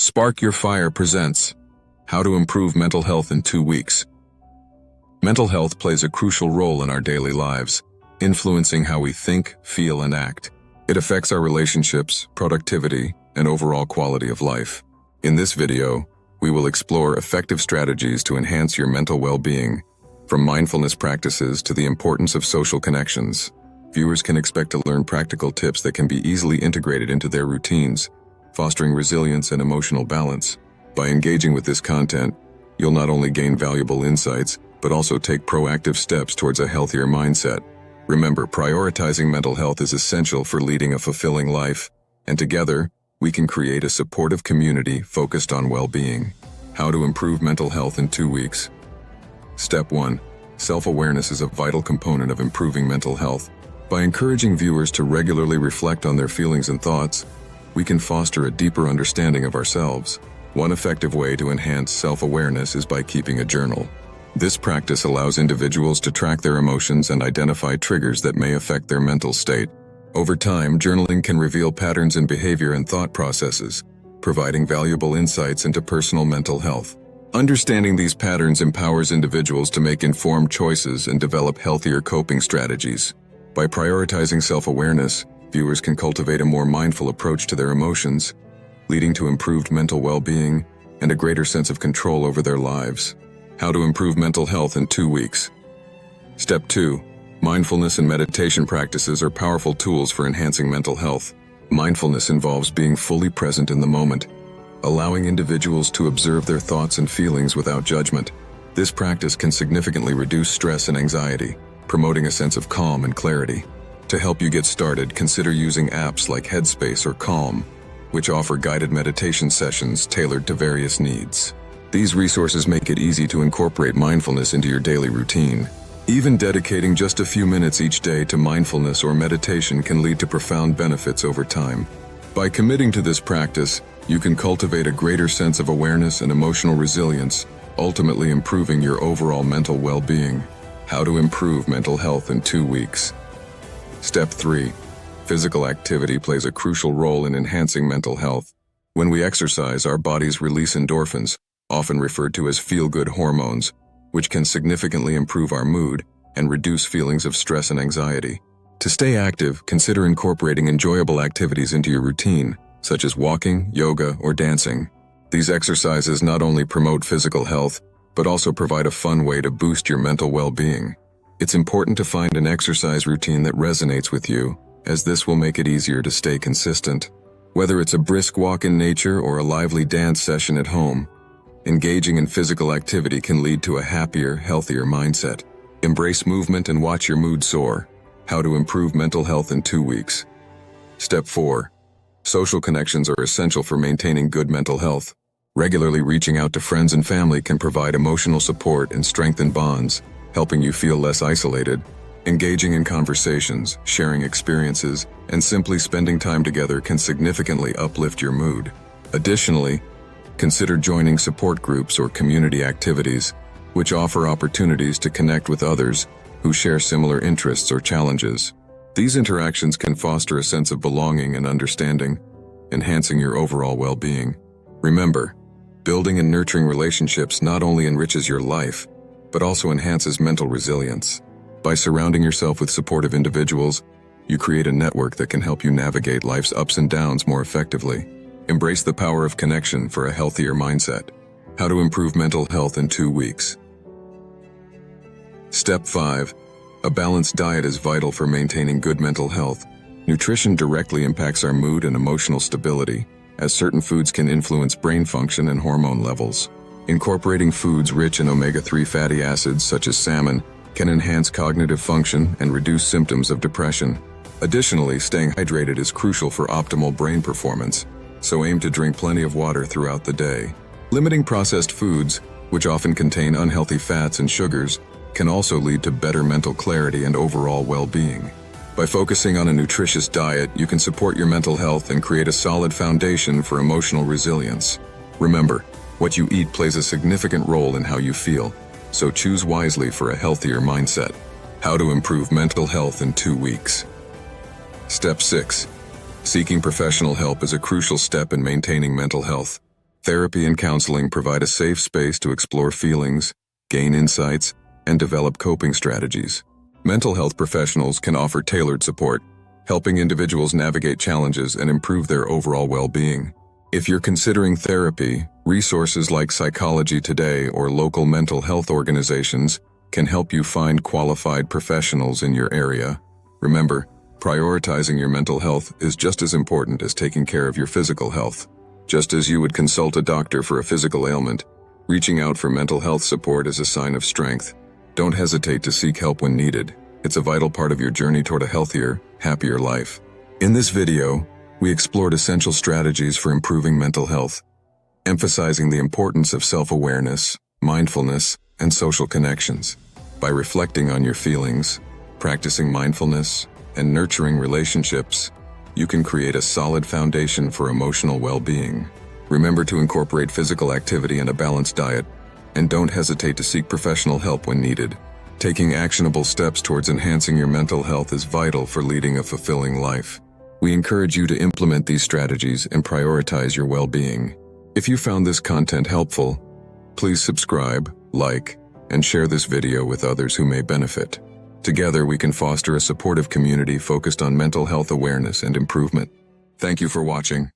Spark Your Fire presents How to Improve Mental Health in 2 Weeks. Mental health plays a crucial role in our daily lives, influencing how we think, feel, and act. It affects our relationships, productivity, and overall quality of life. In this video, we will explore effective strategies to enhance your mental well-being, from mindfulness practices to the importance of social connections. Viewers can expect to learn practical tips that can be easily integrated into their routines, fostering resilience and emotional balance. By engaging with this content, you'll not only gain valuable insights, but also take proactive steps towards a healthier mindset. Remember, prioritizing mental health is essential for leading a fulfilling life, and together, we can create a supportive community focused on well-being. How to improve mental health in 2 weeks. Step 1. Self-awareness is a vital component of improving mental health. By encouraging viewers to regularly reflect on their feelings and thoughts, we can foster a deeper understanding of ourselves. One effective way to enhance self-awareness is by keeping a journal. This practice allows individuals to track their emotions and identify triggers that may affect their mental state. Over time, journaling can reveal patterns in behavior and thought processes, providing valuable insights into personal mental health. Understanding these patterns empowers individuals to make informed choices and develop healthier coping strategies. By prioritizing self-awareness, viewers can cultivate a more mindful approach to their emotions, leading to improved mental well-being and a greater sense of control over their lives. How to improve mental health in 2 weeks. Step 2. Mindfulness and meditation practices are powerful tools for enhancing mental health. Mindfulness involves being fully present in the moment, allowing individuals to observe their thoughts and feelings without judgment. This practice can significantly reduce stress and anxiety, promoting a sense of calm and clarity. To help you get started, consider using apps like Headspace or Calm, which offer guided meditation sessions tailored to various needs. These resources make it easy to incorporate mindfulness into your daily routine. Even dedicating just a few minutes each day to mindfulness or meditation can lead to profound benefits over time. By committing to this practice, you can cultivate a greater sense of awareness and emotional resilience, ultimately improving your overall mental well-being. How to improve mental health in 2 weeks. Step 3. Physical activity plays a crucial role in enhancing mental health. When we exercise, our bodies release endorphins, often referred to as feel-good hormones, which can significantly improve our mood and reduce feelings of stress and anxiety. To stay active, consider incorporating enjoyable activities into your routine, such as walking, yoga, or dancing. These exercises not only promote physical health, but also provide a fun way to boost your mental well-being. It's important to find an exercise routine that resonates with you, as this will make it easier to stay consistent. Whether it's a brisk walk in nature or a lively dance session at home, engaging in physical activity can lead to a happier, healthier mindset. Embrace movement and watch your mood soar. How to improve mental health in 2 weeks. Step 4. Social connections are essential for maintaining good mental health. Regularly reaching out to friends and family can provide emotional support and strengthen bonds, helping you feel less isolated. Engaging in conversations, sharing experiences, and simply spending time together can significantly uplift your mood. Additionally, consider joining support groups or community activities, which offer opportunities to connect with others who share similar interests or challenges. These interactions can foster a sense of belonging and understanding, enhancing your overall well-being. Remember, building and nurturing relationships not only enriches your life, but also enhances mental resilience. By surrounding yourself with supportive individuals, you create a network that can help you navigate life's ups and downs more effectively. Embrace the power of connection for a healthier mindset. How to improve mental health in 2 weeks. Step 5. A balanced diet is vital for maintaining good mental health. Nutrition directly impacts our mood and emotional stability, as certain foods can influence brain function and hormone levels. Incorporating foods rich in omega-3 fatty acids such as salmon can enhance cognitive function and reduce symptoms of depression. Additionally, staying hydrated is crucial for optimal brain performance, so aim to drink plenty of water throughout the day. Limiting processed foods, which often contain unhealthy fats and sugars, can also lead to better mental clarity and overall well-being. By focusing on a nutritious diet, you can support your mental health and create a solid foundation for emotional resilience. Remember, what you eat plays a significant role in how you feel, so choose wisely for a healthier mindset. How to improve mental health in 2 weeks. Step 6. Seeking professional help is a crucial step in maintaining mental health. Therapy and counseling provide a safe space to explore feelings, gain insights, and develop coping strategies. Mental health professionals can offer tailored support, helping individuals navigate challenges and improve their overall well-being. If you're considering therapy, resources like Psychology Today or local mental health organizations can help you find qualified professionals in your area. Remember, prioritizing your mental health is just as important as taking care of your physical health. Just as you would consult a doctor for a physical ailment, reaching out for mental health support is a sign of strength. Don't hesitate to seek help when needed. It's a vital part of your journey toward a healthier, happier life. In this video, we explored essential strategies for improving mental health, emphasizing the importance of self-awareness, mindfulness, and social connections. By reflecting on your feelings, practicing mindfulness, and nurturing relationships, you can create a solid foundation for emotional well-being. Remember to incorporate physical activity and a balanced diet, and don't hesitate to seek professional help when needed. Taking actionable steps towards enhancing your mental health is vital for leading a fulfilling life. We encourage you to implement these strategies and prioritize your well-being. If you found this content helpful, please subscribe, like, and share this video with others who may benefit. Together, we can foster a supportive community focused on mental health awareness and improvement. Thank you for watching.